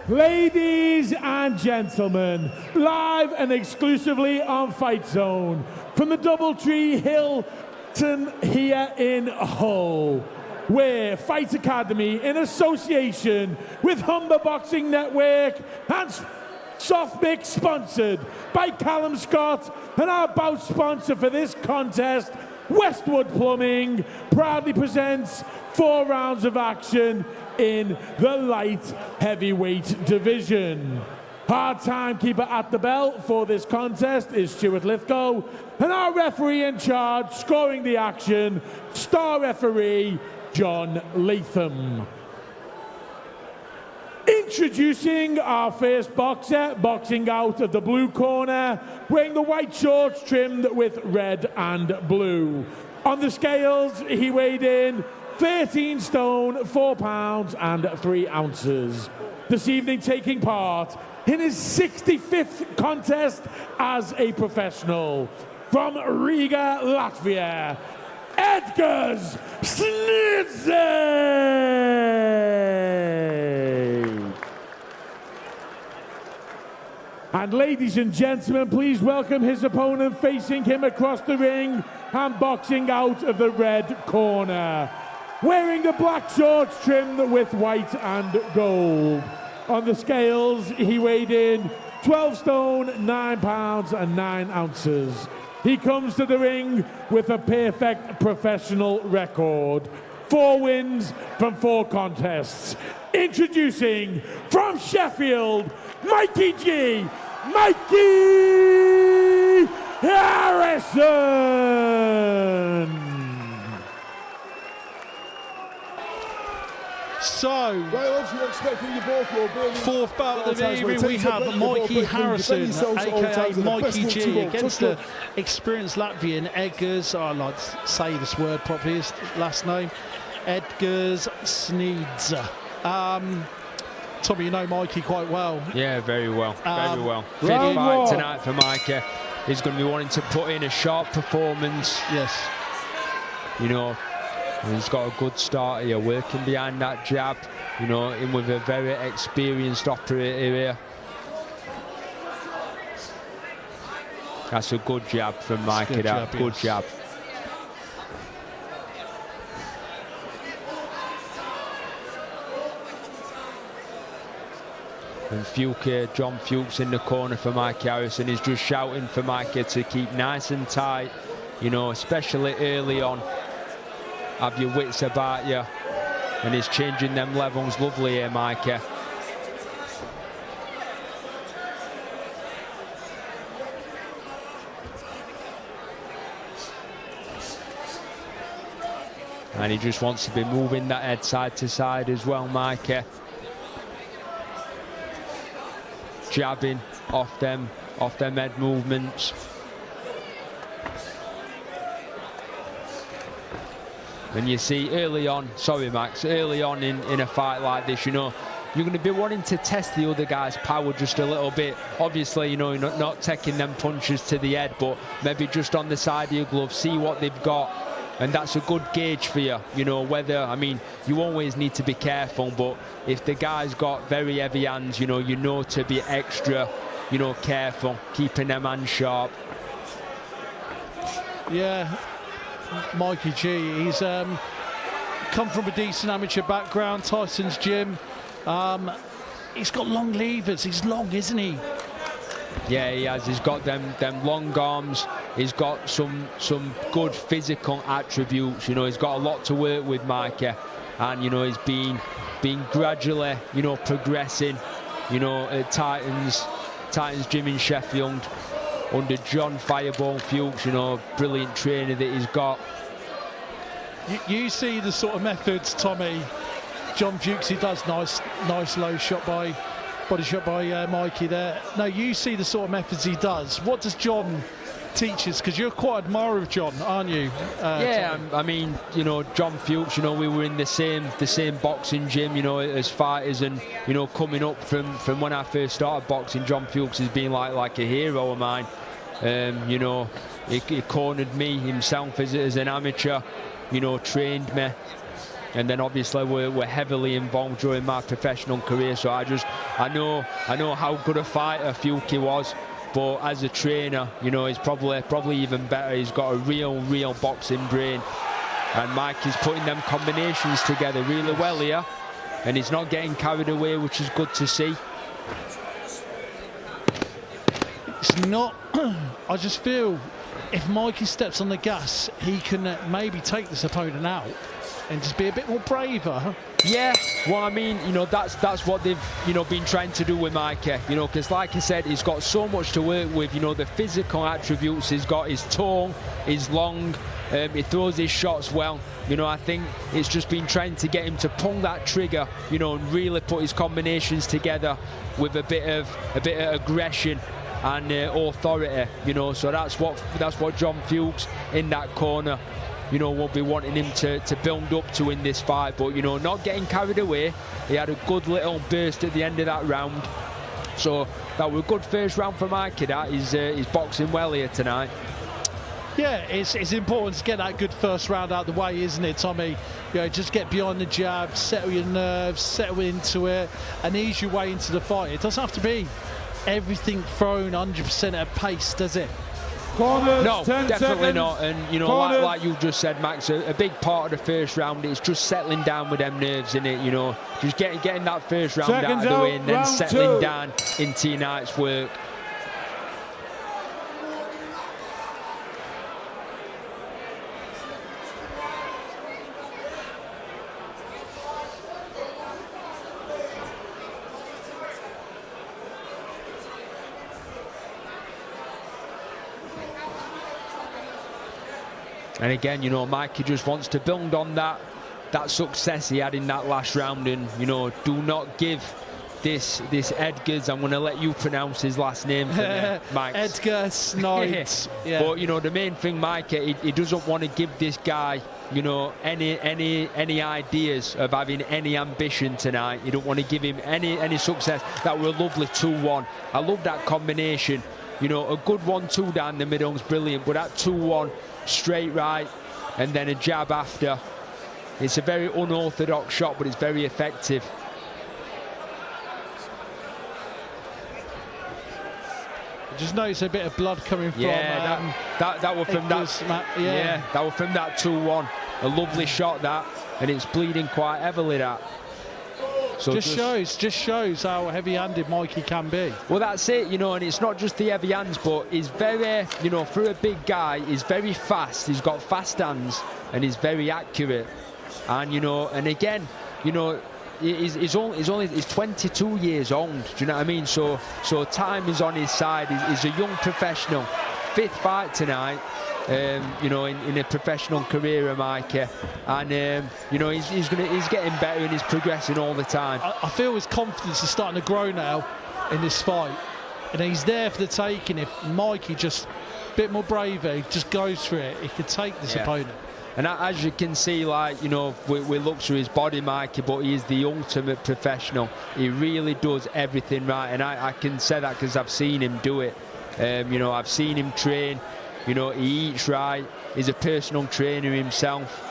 Ladies and gentlemen, live and exclusively on FightZone from the Doubletree Hilton here in Hull, where Fight Academy, in association with Humber Boxing Network and Softmix, sponsored by Callum Scott, and our bout sponsor for this contest, Westwood Plumbing, proudly presents 4 rounds of action in the light heavyweight division. Hard timekeeper at the belt for this contest is Stuart Lithgow, and our referee in charge scoring the action, star referee John Latham. Introducing our first boxer, boxing out of the blue corner, wearing the white shorts trimmed with red and blue. On the scales, he weighed in 13 stone, 4 pounds and 3 ounces. This evening taking part in his 65th contest as a professional, from Riga, Latvia, Edgars Sniedze! And ladies and gentlemen, please welcome his opponent facing him across the ring and boxing out of the red corner, wearing the black shorts trimmed with white and gold. On the scales, he weighed in 12 stone, 9 pounds and 9 ounces. He comes to the ring with a perfect professional record. 4 wins from 4 contests. Introducing from Sheffield, Mikey G, Mikey Harrison! So, fourth bout of the evening, we have Mikey Harrison, aka Mikey G, against the experienced Latvian Edgars, I like to say this word properly, his last name, Edgars Sniedze. Tommy, you know Mikey quite well. Yeah, very well, very well. Fifth fight tonight for Mikey. He's going to be wanting to put in a sharp performance. Yes. You know, he's got a good start here, working behind that jab, you know, in with a very experienced operator here. That's a good jab from Mikey, that. Good jab. And Fuke, John Fuchs in the corner for Mikey Harrison. He's just shouting for Mikey to keep nice and tight, you know, especially early on. Have your wits about you, and he's changing them levels lovely here, Mikey. And he just wants to be moving that head side to side as well, Mikey. Jabbing off them head movements. And you see early on, sorry Max, early on in a fight like this, you know, you're going to be wanting to test the other guy's power just a little bit. Obviously, you know, you're not taking them punches to the head, but maybe just on the side of your glove, see what they've got. And that's a good gauge for you, you know, whether, I mean, you always need to be careful, but if the guy's got very heavy hands, you know to be extra, you know, careful, keeping them hands sharp. Yeah. Mikey G, he's come from a decent amateur background, Tyson's gym. He's got long levers, he's long, isn't he? Yeah, he has. He's got them long arms. He's got some good physical attributes. You know, he's got a lot to work with, Mikey, and you know he's been gradually, you know, progressing. You know, at Titans gym in Sheffield, under John Fireball Fuchs, you know, brilliant trainer that he's got. You see the sort of methods, Tommy, John Fuchs, he does nice low shot by, body shot by Mikey there. No, you see the sort of methods he does. What does John teach us? Because you're quite an admirer of John, aren't you? Yeah, I mean, you know, John Fuchs, you know, we were in the same boxing gym, you know, as fighters, and you know, coming up from when I first started boxing, John Fuchs has been like a hero of mine. You know, he cornered me himself as an amateur, you know, trained me, and then obviously we're heavily involved during my professional career, so I know how good a fighter Fuki was, but as a trainer, you know, he's probably even better. He's got a real boxing brain, and Mike is putting them combinations together really well here, and he's not getting carried away, which is good to see. It's not. I just feel if Mikey steps on the gas, he can maybe take this opponent out and just be a bit more braver. Yeah, well, I mean, you know, that's what they've, you know, been trying to do with Mikey, you know, because like I said, he's got so much to work with, you know, the physical attributes. He's got his tall, he's long, he throws his shots well. You know, I think it's just been trying to get him to pull that trigger, you know, and really put his combinations together with a bit of aggression and authority, you know. So that's what John Fuchs in that corner, you know, will be wanting him to build up to in this fight. But, you know, not getting carried away. He had a good little burst at the end of that round. So that was a good first round for Mikey. That he's boxing well here tonight. Yeah, it's important to get that good first round out of the way, isn't it, Tommy? You know, just get behind the jab, settle your nerves, settle into it, and ease your way into the fight. It doesn't have to be everything thrown 100% at pace, does it? Corners, no, 10 definitely seconds. not. And, you know, like you just said, Max, a big part of the first round is just settling down with them nerves in it, you know. Just getting that first round Seconds out of the way and then round settling two. down into your night's work. And again, you know, Mikey just wants to build on that success he had in that last round, and, you know, do not give this Edgars, I'm going to let you pronounce his last name for me, Mike. Edgars Sniedze. Yeah. But, you know, the main thing, Mikey, he doesn't want to give this guy, you know, any ideas of having any ambition tonight. You don't want to give him any success. That was a lovely 2-1. I love that combination. You know, a good 1-2 down the middle is brilliant, but that 2-1 straight right and then a jab after. It's a very unorthodox shot, but it's very effective. Just notice a bit of blood coming from. Yeah, that was from that. Yeah, that was from that 2-1. A lovely shot that, and it's bleeding quite heavily. That. So just shows how heavy-handed Mikey can be. Well, that's it, you know, and it's not just the heavy hands, but he's very, you know, for a big guy, he's very fast. He's got fast hands, and he's very accurate. And, you know, and again, you know, he's 22 years old. Do you know what I mean? So time is on his side. He's a young professional. 5th fight tonight. You know, in a professional career, Mikey, and you know, he's getting better and he's progressing all the time. I feel his confidence is starting to grow now in this fight, and he's there for the taking. If Mikey just a bit more braver, just goes for it, he could take this opponent. And as you can see, like, you know, we look through his body, Mikey, but he is the ultimate professional. He really does everything right, and I can say that because I've seen him do it. You know, I've seen him train. You know, he eats right. He's a personal trainer himself.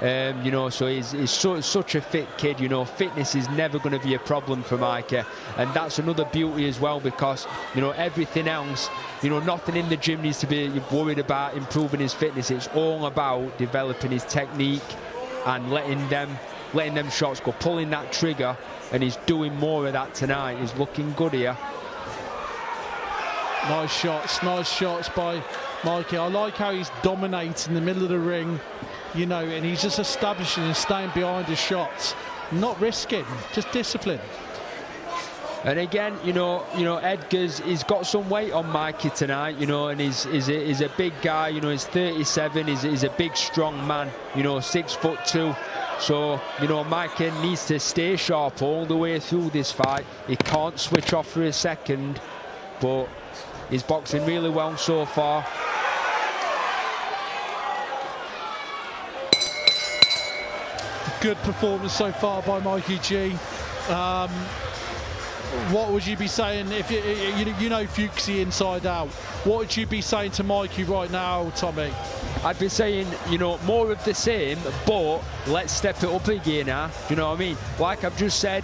You know, so he's such a fit kid. You know, fitness is never going to be a problem for Mikey, and that's another beauty as well, because, you know, everything else, you know, nothing in the gym needs to be worried about improving his fitness. It's all about developing his technique and letting them shots go, pulling that trigger, and he's doing more of that tonight. He's looking good here. Nice shots by Mikey. I like how he's dominating the middle of the ring, you know, and he's just establishing and staying behind his shots, not risking, just discipline. And again, you know, Edgars, he's got some weight on Mikey tonight, you know, and he's a big guy, you know, he's 37, he's a big, strong man, you know, 6'2". So, you know, Mikey needs to stay sharp all the way through this fight. He can't switch off for a second, but he's boxing really well so far. Good performance so far by Mikey G. What would you be saying if you know Fuchsy inside out? What would you be saying to Mikey right now, Tommy? I'd be saying, you know, more of the same, but let's step it up a gear now. Do you know what I mean? Like I've just said,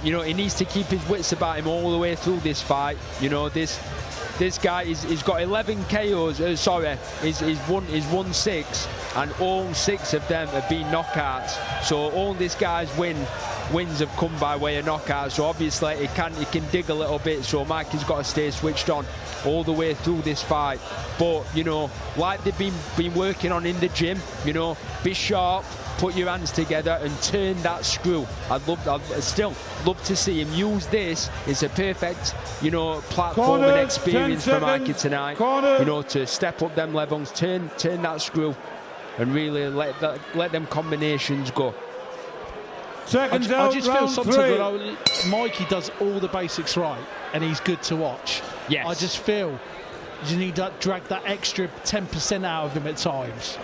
you know, he needs to keep his wits about him all the way through this fight. You know, this guy he's got 11 KOs. He's won 6, and all 6 of them have been knockouts. So all this guy's wins have come by way of knockouts. So obviously he can dig a little bit. So Mikey's got to stay switched on all the way through this fight. But you know, like they've been working on in the gym, you know, be sharp, put your hands together and turn that screw. I'd still love to see him use this. It's a perfect, you know, platform and experience for Mikey tonight. You know, to step up them levels, turn that screw, and really let them combinations go. I just feel sometimes Mikey does all the basics right, and he's good to watch. Yes. I just feel you need to drag that extra 10% out of him at times.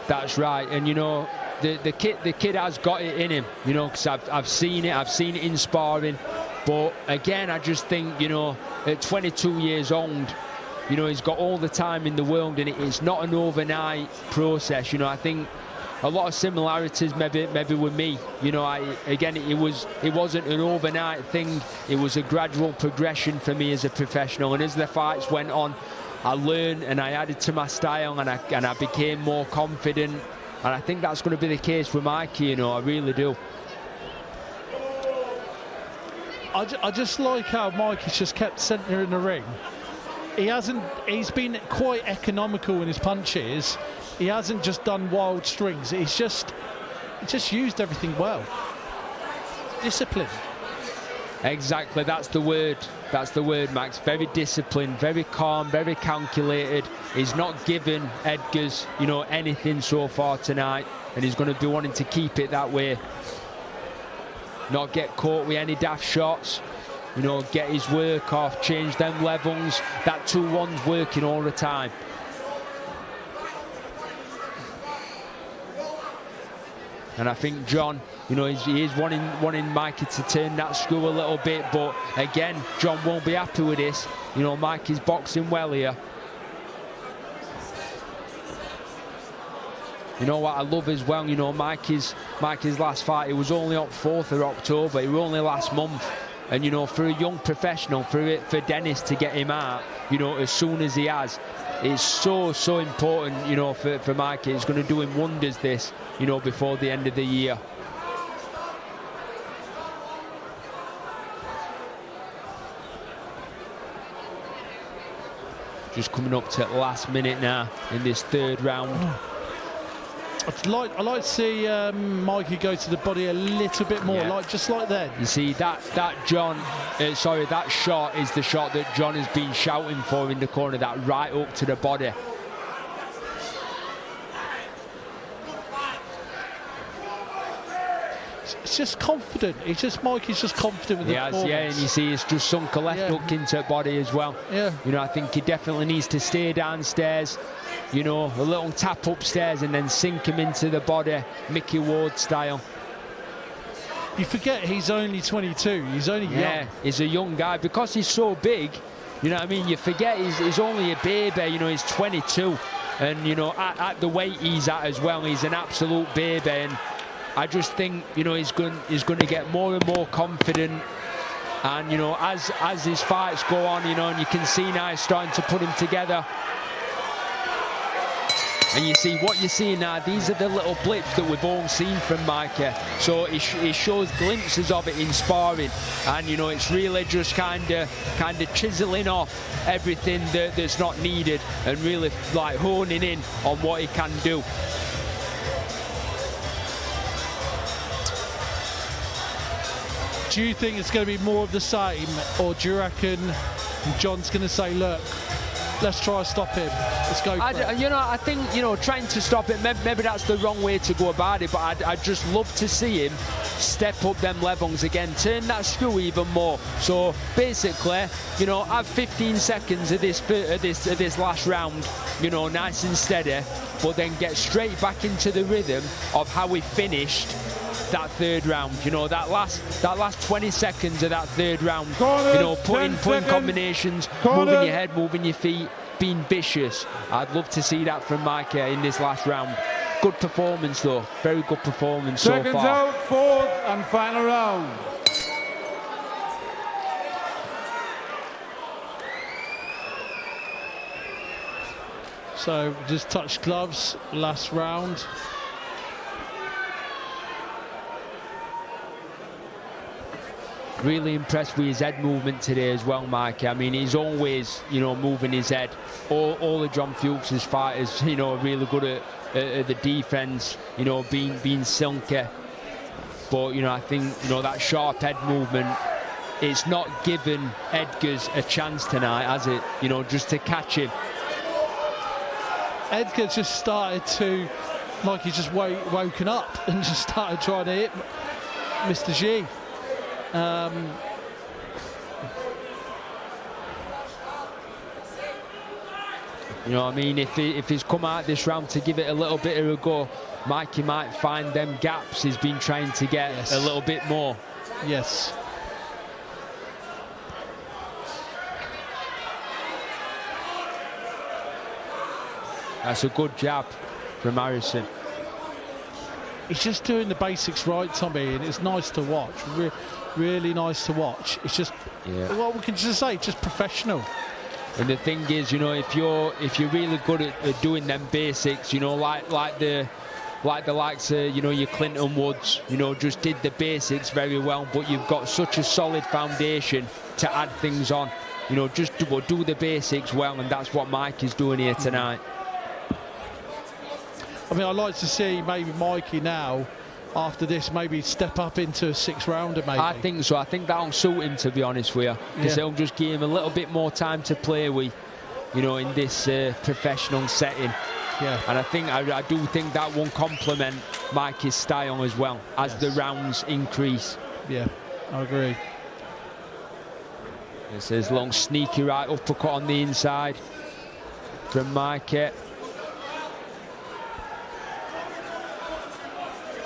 That's right, and you know, the kid has got it in him, you know, because I've seen it in sparring. But again, I just think, you know, at 22 years old, you know, he's got all the time in the world, and it's not an overnight process. You know, I think a lot of similarities maybe with me. You know, it wasn't an overnight thing. It was a gradual progression for me as a professional, and as the fights went on, I learned and I added to my style, and I became more confident. And I think that's going to be the case with Mikey, you know, I really do. I just like how Mikey's just kept centre in the ring. He's been quite economical in his punches. He hasn't just done wild strings. He's just used everything well. Discipline. Exactly, that's the word, Max. Very disciplined, very calm, very calculated. He's not given Edgars, you know, anything so far tonight, and he's going to be wanting to keep it that way. Not get caught with any daft shots, you know, get his work off, change them levels. That 2-1's working all the time. And I think John, you know, he is wanting Mikey to turn that screw a little bit, but again, John won't be happy with this. You know, Mikey's boxing well here. You know what I love as well, you know, Mikey's last fight, it was only on 4th of October, it was only last month. And, you know, for a young professional, for Dennis to get him out, you know, as soon as he has, it's so important, you know, for Mikey. It's going to do him wonders, this, you know, before the end of the year. Just coming up to the last minute now in this 3rd round. I'd like to see Mikey go to the body a little bit more, just like then. You see, that shot is the shot that John has been shouting for in the corner, that right up to the body. It's just confident. Mikey's just confident with the performance. Yeah, and you see, it's just sunk a left hook into the body as well. Yeah. You know, I think he definitely needs to stay downstairs. You know, a little tap upstairs and then sink him into the body, Mickey Ward style. You forget he's only 22. He's only young. Yeah, he's a young guy. Because he's so big, you know what I mean? You forget he's only a baby. You know, he's 22. And, you know, at the weight he's at as well, he's an absolute baby. And I just think, you know, he's going to get more and more confident. And, you know, as his fights go on, you know, and you can see now he's starting to put him together. And you see what you're seeing now, these are the little blips that we've all seen from Mikey. So he shows glimpses of it in sparring, and you know, it's really just kind of chiseling off everything that's not needed and really like honing in on what he can do. Do you think it's going to be more of the same, or do you reckon John's going to say, look, let's try to stop him, let's go for it? You know, I think, you know, trying to stop it, maybe that's the wrong way to go about it, but I'd just love to see him step up them levels again, turn that screw even more. So basically, you know, have 15 seconds of this last round, you know, nice and steady, but then get straight back into the rhythm of how we finished that 3rd round. You know, that last 20 seconds of that 3rd round, you know, putting combinations, moving your head, moving your feet, been vicious. I'd love to see that from Mikey in this last round. Good performance though, very good performance so far. Seconds out, fourth and final round. So just touched gloves last round. Really impressed with his head movement today as well, Mikey. I mean, he's always, you know, moving his head. All of John Fuchs's fighters, you know, are really good at the defense, you know, being silky. But, you know, I think, you know, that sharp head movement, it's not given Edgars a chance tonight, has it? You know, just to catch him. Edgars just started to, like he just woken up and just started trying to hit Mr. G. You know what I mean? If he's come out this round to give it a little bit of a go, Mikey might find them gaps he's been trying to get a little bit more. Yes. That's a good jab from Harrison. He's just doing the basics right, Tommy, and it's nice to watch. Really nice to watch. It's just, well, we can just say, just professional. And the thing is, you know, if you're really good at doing them basics, you know, like the likes of, you know, your Clinton Woods, you know, just did the basics very well, but you've got such a solid foundation to add things on. You know, just do the basics well, and that's what Mike is doing here tonight. I mean, I'd like to see maybe Mikey now, after this, maybe step up into a six-rounder, maybe. I think so. I think that'll suit him, to be honest with you, because it'll just give him a little bit more time to play with, you know, in this professional setting. Yeah. And I do think that will complement Mikey's style as well as the rounds increase. Yeah, I agree. This is long, sneaky right uppercut on the inside from Mikey.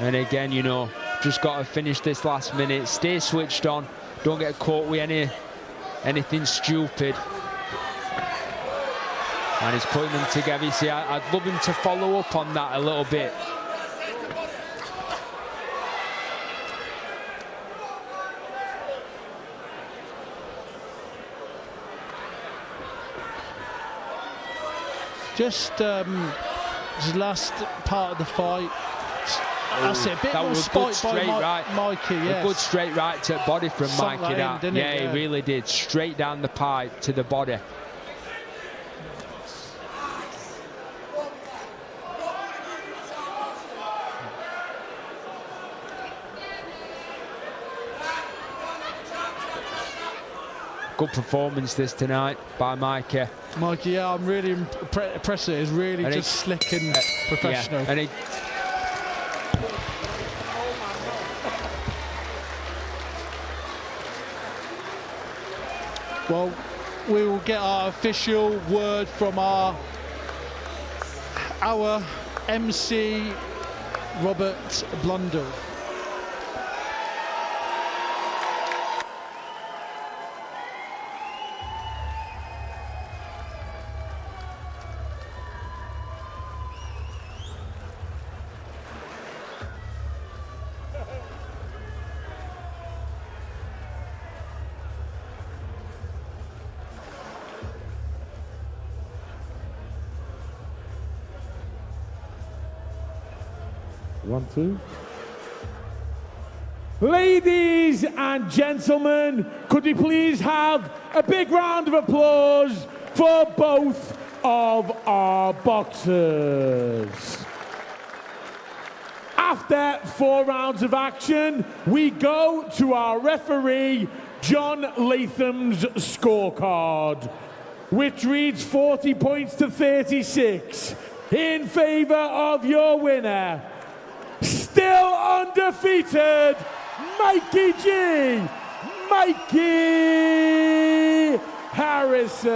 And again, you know, just got to finish this last minute. Stay switched on. Don't get caught with anything stupid. And he's putting them together. You see, I'd love him to follow up on that a little bit. Just this last part of the fight. That's it. A bit that more was a good straight right. Mikey, yes. A good straight right to body from Sunk Mikey. that in, He really did. Straight down the pipe to the body. Good performance this tonight by Mikey. Mikey, yeah, I'm really impressed. It's really and just slick and professional. Yeah, and well, we will get our official word from our MC, Robert Blundell. One, two. Ladies and gentlemen, could we please have a big round of applause for both of our boxers. After 4 rounds of action, we go to our referee, John Latham's scorecard, which reads 40 points to 36 in favor of your winner, still undefeated, Mikey G, Mikey Harrison.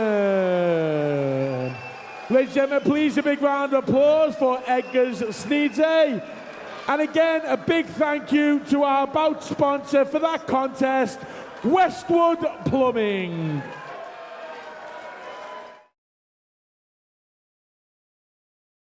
Ladies and gentlemen, please a big round of applause for Edgars Sniedze. And again, a big thank you to our bout sponsor for that contest, Westwood Plumbing.